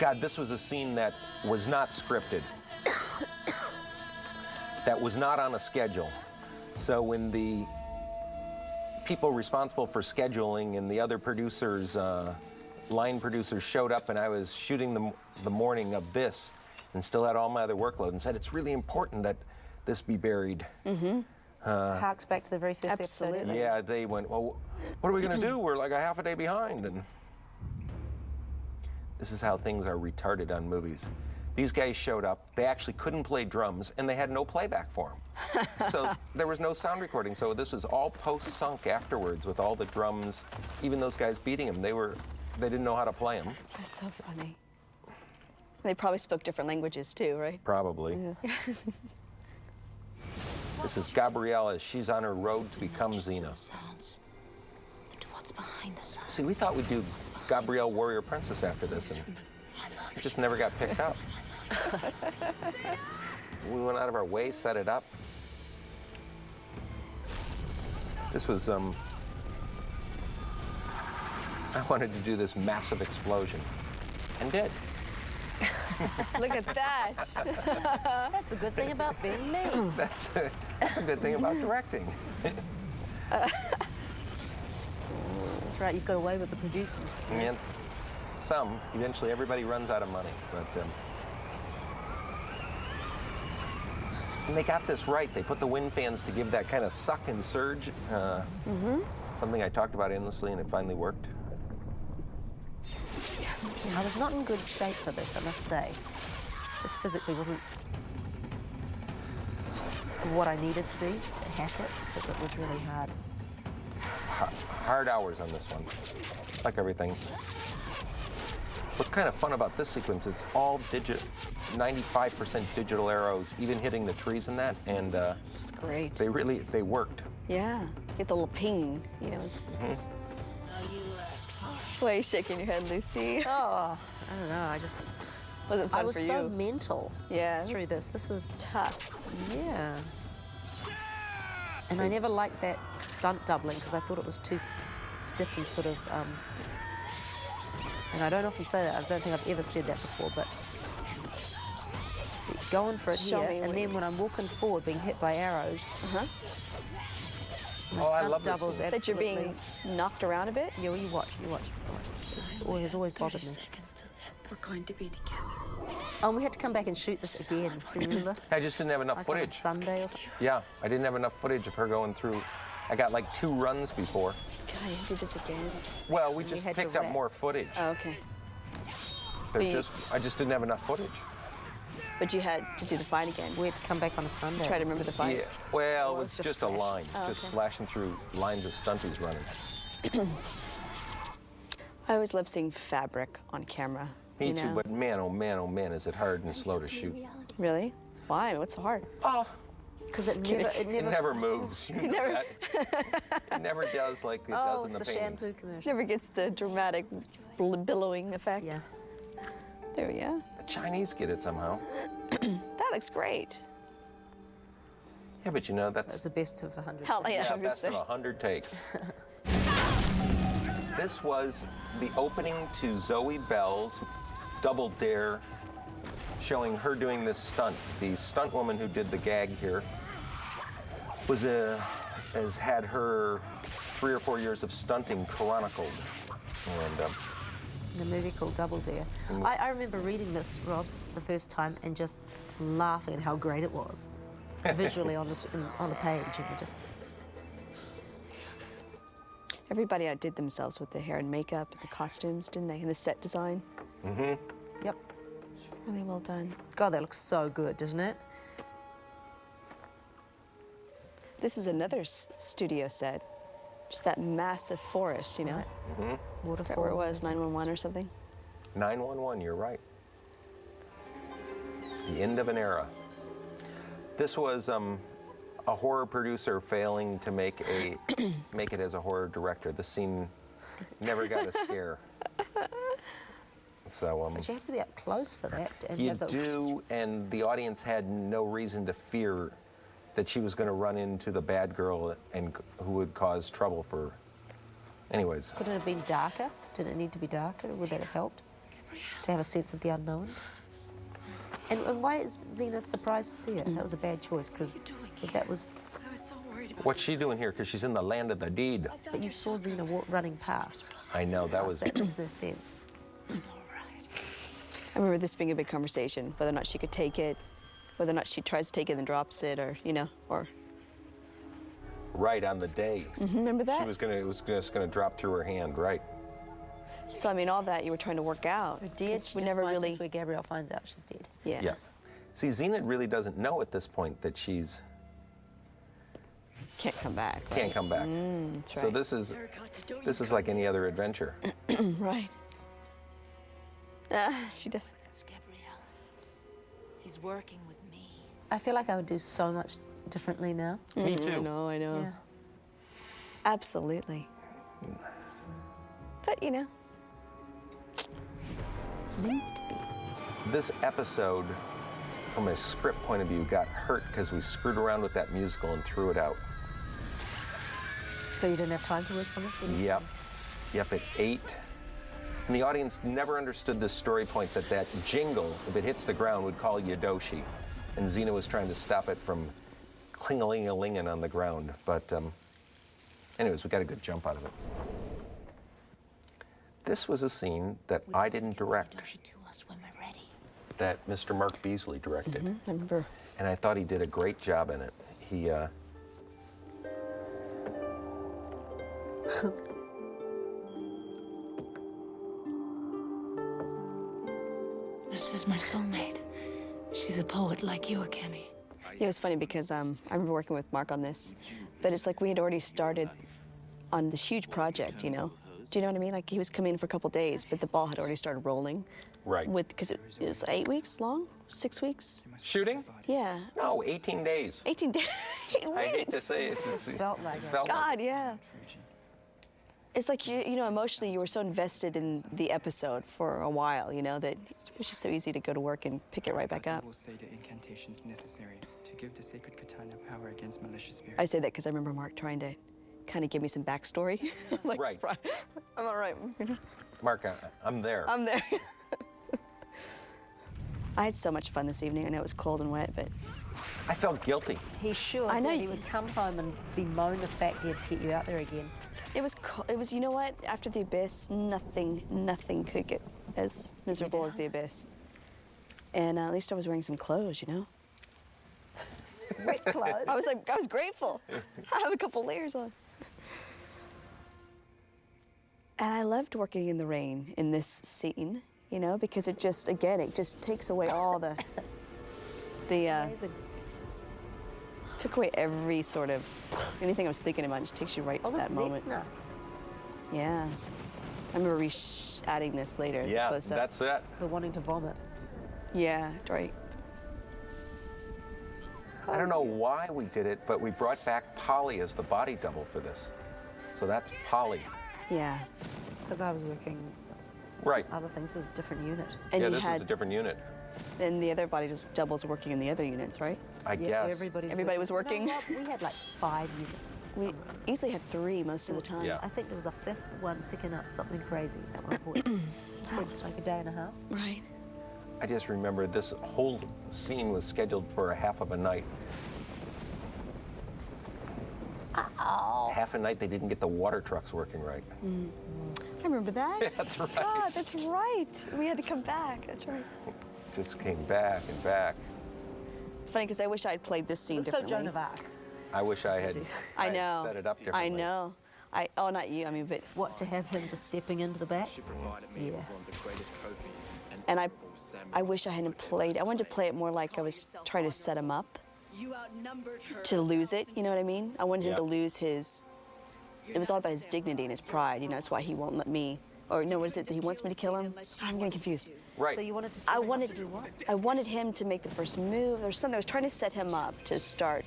God, this was a scene that was not scripted. That was not on a schedule. So when the people responsible for scheduling and the other producers, line producers showed up and I was shooting the morning of this and still had all my other workload and said, it's really important that this be buried. Harks back to the very first episode. Yeah, they went, well, what are we going to do? We're like a half a day behind. And this is how things are retarded on movies. These guys showed up, they actually couldn't play drums, and they had no playback for them. So there was no sound recording, so this was all post-sunk afterwards with all the drums, even those guys beating them. They didn't know how to play them. That's so funny. They probably spoke different languages too, right? Probably. Yeah. This is Gabrielle as she's on her road to become Xena. What's behind the sound? See, we thought we'd do Gabrielle Warrior Princess after this, and it just never got picked up. We went out of our way, set it up. This was, I wanted to do this massive explosion, and did. Look at that. That's a good thing about being me. That's a good thing about directing. That's right, you've got away with the producers. And eventually everybody runs out of money, but and they got this right. They put the wind fans to give that kind of suck and surge. Something I talked about endlessly, and it finally worked. I was not in good shape for this, I must say. Just physically wasn't what I needed to be to hack it, because it was really hard. Hard hours on this one, like everything. What's kind of fun about this sequence, it's all 95% digital arrows, even hitting the trees and that, and That's great. they worked. Yeah, get the little ping, you know. Why are you shaking your head, Lucy? Oh, I don't know, I just... Wasn't fun I was for you. so mental through this. This was tough. Yeah. And I never liked that stunt doubling because I thought it was too stiff and sort of, and I don't often say that, I don't think I've ever said that before, but going for it Show me here, and what then when I'm walking forward being hit by arrows, my I stunt love this doubles scene. That you're being knocked around a bit? Yeah, well, you watch. It has always bothered me. Seconds till we're going to be together. Oh, and we had to come back and shoot this again, do you remember? I just didn't have enough Like on a footage. Sunday or something. Yeah, I didn't have enough footage of her going through. I got like 2 runs before. God, you do this again? Well, we just had to picked up wrap. more footage. Oh, okay. I just didn't have enough footage. But you had to do the fight again. We had to come back on a Sunday. Try to remember the fight. Yeah, well, Or it's it's just just a line, Oh, just okay. slashing through lines of stunties running. I always love seeing fabric on camera. Me you too, know? but man, oh man, is it hard and slow to shoot. Really? Why? What's so hard? Oh, Because it it never... never moves. You know never- that? It never does like it does Oh, in the it's the paintings. shampoo commercial. Never gets the dramatic billowing effect. Yeah. There we go. The Chinese get it somehow. That looks great. Yeah, but you know, That's that's the best of 100. Hell yeah, I was gonna best of say. 100 takes. This was the opening to Zoe Bell's Double Dare, showing her doing this stunt. The stunt woman who did the gag here has had her 3 or 4 years of stunting chronicled. And The movie called Double Dare. I remember reading this, Rob, the first time and just laughing at how great it was. Visually on the page, and just... Everybody outdid themselves with the hair and makeup and the costumes, didn't they? And the set design. Yep. Really well done. God, that looks so good, doesn't it? This is another studio set. Just that massive forest, you know? Waterfall. Forgot where it was, 911 or something. 911, you're right. The end of an era. This was a horror producer failing to make it as a horror director. This scene never got a scare. So But you have to be up close for that. And you have those... do, and the audience had no reason to fear that she was going to run into the bad girl and who would cause trouble for. Anyways, Could it have been darker? Did it need to be darker? Would that have helped? to have a sense of the unknown. And why is Xena surprised to see it? That was a bad choice, because that was... I was so worried about What's she doing here? Because she's in the land of the deed. But you saw Xena running past. I know, that was... That makes no sense. all right. I remember this being a big conversation, whether or not she could take it, whether or not she tries to take it and drops it, or, you know, or... Right, on the day. Remember that? It was just gonna drop through her hand, right. So, I mean, all that you were trying to work out. Her dead, 'cause we never really... That's where Gabrielle finds out she's dead. Yeah. Yeah. See, Xena really doesn't know at this point that she's... Can't come back, right? Can't come back. That's So right. this is like any other adventure. Right. She does. It's Gabrielle. He's working with me. I feel like I would do so much differently now. Me too. I know. Yeah. Absolutely. But, you know, it's meant to be. This episode, from a script point of view, got hurt because we screwed around with that musical and threw it out. So you didn't have time to work on this one? Yep. Yep, at 8. And the audience never understood this story point that jingle, if it hits the ground, would call Yodoshi. And Xena was trying to stop it from cling-a-ling-a-linging on the ground. But anyways, we got a good jump out of it. This was a scene that I didn't direct, Yodoshi to us when we're ready. that Mr. Mark Beasley directed. I remember. And I thought he did a great job in it. He, This is my soulmate. She's a poet like you, Akemi. It was funny because I remember working with Mark on this, but it's like we had already started on this huge project, you know? Do you know what I mean? Like he was coming in for a couple days, but the ball had already started rolling. right. Because it was 8 weeks long? 6 weeks? Shooting? Yeah. No, 18 days. 18 days. 8 weeks. I hate to say it. Felt like it. Felt like God, yeah. It's like, you know, emotionally you were so invested in the episode for a while, you know, that it was just so easy to go to work and pick it right back up. Will say the incantations necessary to give the sacred katana power against malicious spirits. I say that because I remember Mark trying to kind of give me some backstory. Like, Right. I'm all right. Mark, I'm there. I'm there. I had so much fun this evening. I know it was cold and wet, but I felt guilty. He sure I know did. you- He would come home and bemoan the fact he had to get you out there again. it was, you know what? After the Abyss, nothing could get as miserable as the Abyss. And at least I was wearing some clothes, you know? Wet clothes. I was grateful. I have a couple layers on. And I loved working in the rain in this scene, you know, because it just takes away all the Amazing. took away every sort of, anything I was thinking about, just takes you right Oh, to this that is moment. Xena. Yeah. I remember adding this later. Yeah, close up. that's it. The wanting to vomit. Yeah, right. I don't know why we did it, but we brought back Polly as the body double for this. So that's Polly. Yeah. Because I was working Right. other things. This is a different unit. And Yeah, you this had, is a different unit. and the other body doubles working in the other units, right? I Yeah, guess. Everybody was working? No, we had like 5 units. We somewhere. easily had 3 most of the time. Yeah. I think there was a 5th one picking up something crazy at one point. It's like a day and a half. Right. I just remember this whole scene was scheduled for a half of a night. Half a night they didn't get the water trucks working right. I remember that. That's right. God, that's right. We had to come back. That's right. Just came back and back. It's funny because I wish I had played this scene It's so differently. Joan of Arc. I wish I had, I had know. set it up differently. I know. Oh, not you. I mean, but What, to have him just stepping into the back? She provided me Yeah. with one of the greatest trophies. an and I honorable samurai. wish I hadn't played. I wanted to play it more like I was trying to set him up You outnumbered her. to lose it. You know what I mean? I wanted him Yeah. to lose his. It was all about his dignity and his pride. You know, that's why he won't let me. Or no, what is it that he wants me to kill him? I'm getting confused. Right. So you wanted to I set him up wanted to do what? I wanted him to make the first move. There was something I was trying to set him up to start